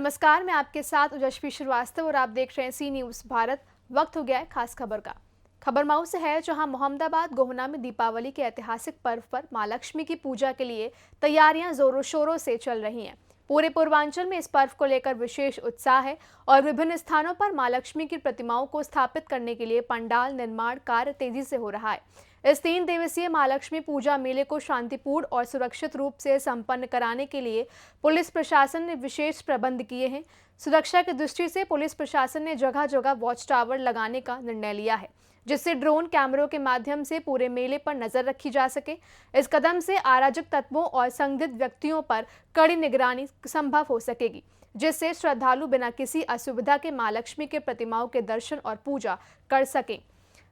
नमस्कार, मैं आपके साथ उजस्वी श्रीवास्तव और आप देख रहे हैं सी न्यूज़ भारत। वक्त हो गया है खास खबर का। खबर मऊ से है, जहां मोहम्मदाबाद गोहना में दीपावली के ऐतिहासिक पर्व पर मां लक्ष्मी की पूजा के लिए तैयारियां जोरों शोरों से चल रही हैं। पूरे पूर्वांचल में इस पर्व को लेकर विशेष उत्साह है और विभिन्न स्थानों पर मां लक्ष्मी की प्रतिमाओं को स्थापित करने के लिए पंडाल निर्माण कार्य तेजी से हो रहा है। इस 3 दिवसीय महालक्ष्मी पूजा मेले को शांतिपूर्ण और सुरक्षित रूप से संपन्न कराने के लिए पुलिस प्रशासन ने विशेष प्रबंध किए हैं। सुरक्षा की दृष्टि से पुलिस प्रशासन ने जगह जगह वॉच टावर लगाने का निर्णय लिया है, जिससे ड्रोन कैमरों के माध्यम से पूरे मेले पर नजर रखी जा सके। इस कदम से अराजक तत्वों और संदिग्ध व्यक्तियों पर कड़ी निगरानी संभव हो सकेगी, जिससे श्रद्धालु बिना किसी असुविधा के मां लक्ष्मी के प्रतिमाओं के दर्शन और पूजा कर सकें।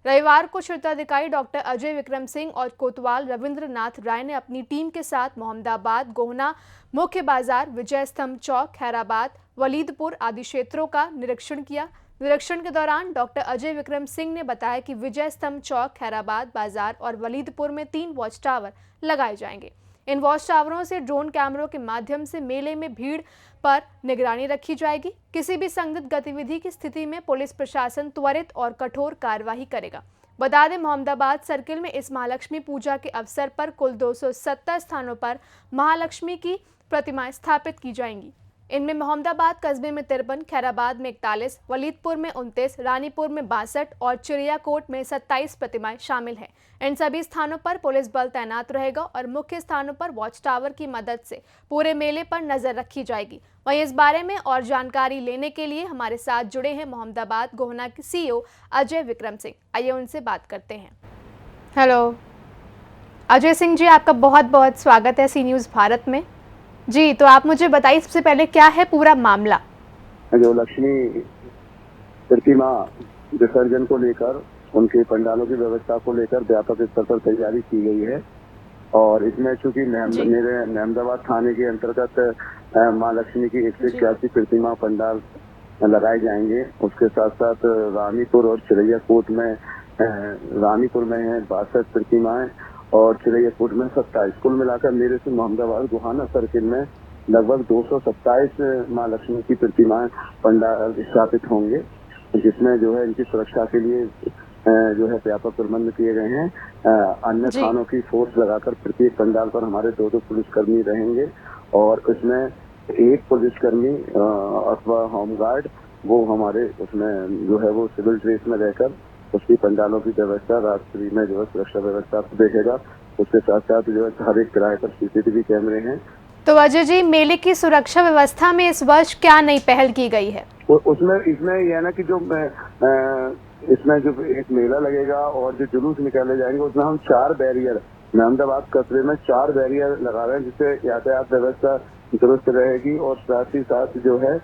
रविवार को क्षेत्राधिकारी डॉक्टर अजय विक्रम सिंह और कोतवाल रविंद्रनाथ राय ने अपनी टीम के साथ मोहम्मदाबाद, गोहना, मुख्य बाजार, विजय स्तंभ चौक, खैराबाद, वलीदपुर आदि क्षेत्रों का निरीक्षण किया। निरीक्षण के दौरान डॉक्टर अजय विक्रम सिंह ने बताया कि विजय स्तंभ चौक, खैराबाद बाजार और वलीदपुर में 3 वॉच टावर लगाए जाएंगे। इन वॉच टावरों से ड्रोन कैमरों के माध्यम से मेले में भीड़ पर निगरानी रखी जाएगी। किसी भी संदिग्ध गतिविधि की स्थिति में पुलिस प्रशासन त्वरित और कठोर कार्यवाही करेगा। बता दें, मोहम्मदाबाद सर्किल में इस महालक्ष्मी पूजा के अवसर पर कुल 270 स्थानों पर महालक्ष्मी की प्रतिमाएं स्थापित की जाएंगी। इनमें मोहम्मदाबाद कस्बे में 53, खैराबाद में 41, वलीदपुर में 29, रानीपुर में 62 और चिड़ियाकोट में 27 प्रतिमाएं शामिल हैं। इन सभी स्थानों पर पुलिस बल तैनात रहेगा और मुख्य स्थानों पर वॉच टावर की मदद से पूरे मेले पर नजर रखी जाएगी। वहीं इस बारे में और जानकारी लेने के लिए हमारे साथ जुड़े हैं मोहम्मदाबाद गोहना के सीईओ अजय विक्रम सिंह। आइए उनसे बात करते हैं। हेलो अजय सिंह जी, आपका बहुत बहुत स्वागत है सी न्यूज़ भारत में। जी, तो आप मुझे बताइए सबसे पहले क्या है पूरा मामला। जो लक्ष्मी प्रतिमा विसर्जन को लेकर उनके पंडालों की व्यवस्था को लेकर व्यापक स्तर पर तैयारी की गई है और इसमें चूंकि मेरे मोहम्मदाबाद थाने के अंतर्गत मां लक्ष्मी की 181 प्रतिमा पंडाल लगाए जाएंगे। उसके साथ साथ रानीपुर और चिड़ियाकोट में रानीपुर में है 62 प्रतिमाएं और चिड़ियाकोट में 27। कुल मिलाकर मेरे से मोहम्मदाबाद गोहाना सर्किल में लगभग 227 मां लक्ष्मी की प्रतिमाएं पंडाल स्थापित होंगे, जिसमें जो है इनकी सुरक्षा के लिए जो है व्यापक प्रबंध किए गए हैं। अन्य थानों की फोर्स लगाकर प्रत्येक पंडाल पर हमारे 2-2 पुलिसकर्मी रहेंगे और उसमें एक पुलिसकर्मी अथवा होमगार्ड वो हमारे उसमें जो है वो सिविल ड्रेस में रहकर उसकी पंडालों की व्यवस्था रात्रि में जो है सुरक्षा व्यवस्था को देखेगा। उसके साथ साथ जो है हर एक किराए पर सीसीटीवी कैमरे हैं। तो अजय जी, मेले की सुरक्षा व्यवस्था में इस वर्ष क्या नई पहल की गई है? इसमें यह है ना कि जो इसमें जो एक मेला लगेगा और जो जुलूस निकाले जाएंगे उसमें हम 4 बैरियर मोहम्मदाबाद कस्बे में 4 बैरियर लगा रहे हैं, जिससे यातायात व्यवस्था दुरुस्त रहेगी और साथ ही साथ जो है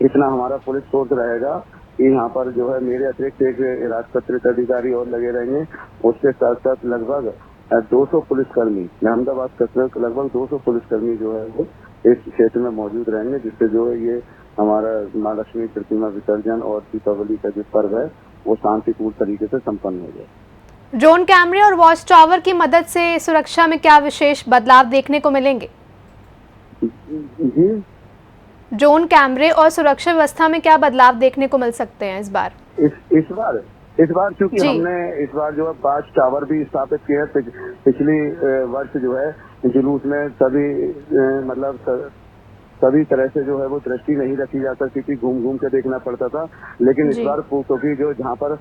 इतना हमारा पुलिस फोर्स रहेगा कि यहाँ पर जो है मेरे अतिरिक्त एक राजपत्रित अधिकारी और लगे रहेंगे। उसके साथ साथ लगभग 200 पुलिसकर्मी मोहम्मदाबाद कस्बे के लगभग 200 पुलिसकर्मी जो है वो इस क्षेत्र में मौजूद रहेंगे, जिससे जो है ये हमारा मां लक्ष्मी प्रतिमा विसर्जन और दीपावली का जो पर्व है वो शांतिपूर्ण तरीके से संपन्न हो जाए। ड्रोन कैमरे और वॉच टावर की मदद से सुरक्षा में क्या विशेष बदलाव देखने को मिलेंगे? जी, ड्रोन कैमरे और सुरक्षा व्यवस्था में क्या बदलाव देखने को मिल सकते हैं इस बार? इस बार क्योंकि हमने इस बार जो है 5 टावर भी स्थापित किए हैं। पिछली वर्ष जो है जुलूस में सभी तरह से जो है वो दृष्टि नहीं रखी जा सकती थी, घूम घूम के देखना पड़ता था। लेकिन इस बार क्योंकि जो जहाँ पर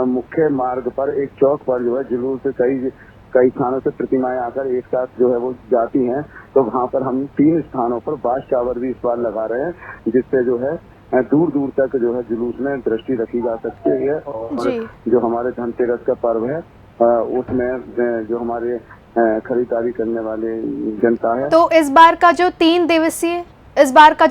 मुख्य मार्ग पर एक चौक पर जो है जुलूस से कई स्थानों से प्रतिमाएं आकर एक साथ जो है वो जाती हैं, तो वहाँ पर हम 3 स्थानों पर 5 टावर भी इस बार लगा रहे हैं, जिससे जो है दूर दूर तक जो है जुलूस में दृष्टि रखी जा सकती है। और जो हमारे धनतेरस का पर्व है उसमें जो हमारे खरीदारी करने वाले जनता है। तो इस बार का जो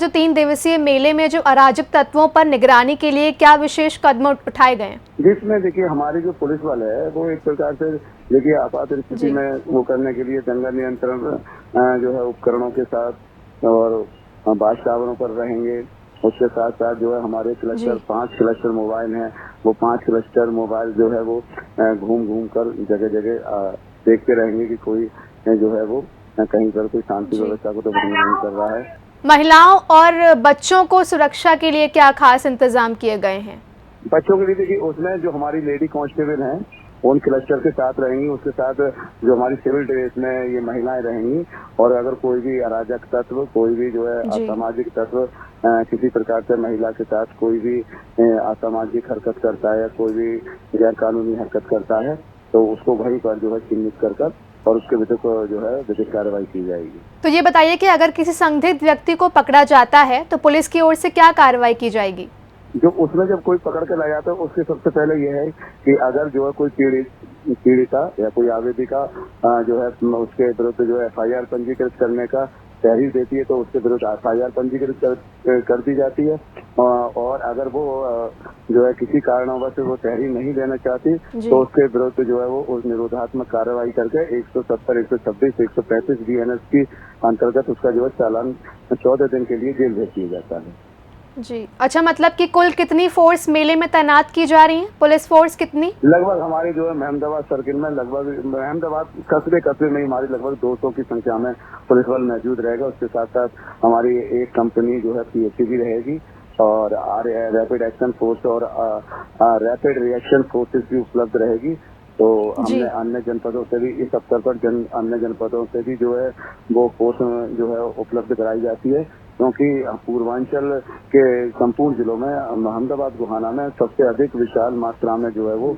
3 दिवसीय मेले में जो अराजक तत्वों पर निगरानी के लिए क्या विशेष कदम उठाए गए हैं? जिसमें देखिए हमारी जो पुलिस वाले है वो एक प्रकार से देखिए आपात स्थिति में वो करने के लिए दंगा नियंत्रण जो है उपकरणों के साथ और 5 टावरों पर रहेंगे। उसके साथ साथ जो है हमारे क्लस्टर 5 क्लस्टर मोबाइल हैं, वो 5 क्लस्टर मोबाइल जो है वो घूम घूम कर जगह जगह देखते रहेंगे कि कोई जो है वो कहीं पर कोई शांति व्यवस्था को तो भंग नहीं कर रहा है। महिलाओं और बच्चों को सुरक्षा के लिए क्या खास इंतजाम किए गए हैं? बच्चों के लिए देखिए, उसमें जो हमारी लेडी कांस्टेबल हैं उन क्लस्टर के साथ रहेंगी, उसके साथ जो हमारी सिविल ड्रेस में ये महिलाएं रहेंगी। और अगर कोई भी अराजक तत्व, कोई भी जो है जी। असामाजिक तत्व किसी प्रकार से महिला के साथ कोई भी असामाजिक हरकत करता है या कोई भी गैर कानूनी हरकत करता है, तो उसको वहीं पर जो है चिन्हित कर और उसके विरुद्ध जो है विधिक कार्रवाई की जाएगी। तो ये बताइए कि अगर किसी संदिग्ध व्यक्ति को पकड़ा जाता है तो पुलिस की ओर से क्या कार्रवाई की जाएगी? जो उसमें जब कोई पकड़ के लाया तो उसके सबसे पहले ये है कि अगर जो है कोई पीड़िता या कोई आवेदिका जो है उसके विरुद्ध जो है FIR पंजीकृत करने का तहरीर देती है, तो उसके विरुद्ध FIR पंजीकृत कर दी जाती है। और अगर वो जो है किसी कारणवश वो तहरीर नहीं देना चाहती, तो उसके विरुद्ध जो है वो उस निरोधात्मक कार्रवाई करके 170, 126, 135 BNS की अंतर्गत उसका जो है चालान 14 दिन के लिए जेल भेज दिया जाता है। जी, अच्छा, मतलब कि कुल कितनी फोर्स मेले में तैनात की जा रही है? पुलिस फोर्स कितनी? लगभग हमारी जो है महमदाबाद सर्किल में, लगभग महमदाबाद कस्बे में हमारी लगभग 200 की संख्या में पुलिस बल मौजूद रहेगा। उसके साथ साथ हमारी एक कंपनी जो है PSC भी रहेगी और रैपिड एक्शन फोर्स और रैपिड रिएक्शन फोर्सेस भी उपलब्ध रहेगी। तो हमने अन्य जनपदों से भी इस अवसर पर अन्य जनपदों से भी जो है वो फोर्स जो है उपलब्ध कराई जाती है, क्योंकि पूर्वांचल के संपूर्ण जिलों में अहमदाबाद गोहाना में सबसे अधिक विशाल मात्रा में जो है वो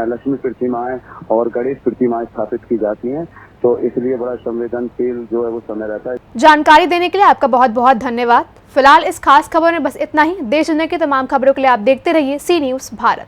लक्ष्मी प्रतिमाएं और गणेश प्रतिमाएं स्थापित की जाती हैं। तो इसलिए बड़ा संवेदनशील जो है वो समय रहता है। जानकारी देने के लिए आपका बहुत बहुत धन्यवाद। फिलहाल इस खास खबर में बस इतना ही। देश दुनिया की तमाम खबरों के लिए आप देखते रहिए सी न्यूज़ भारत।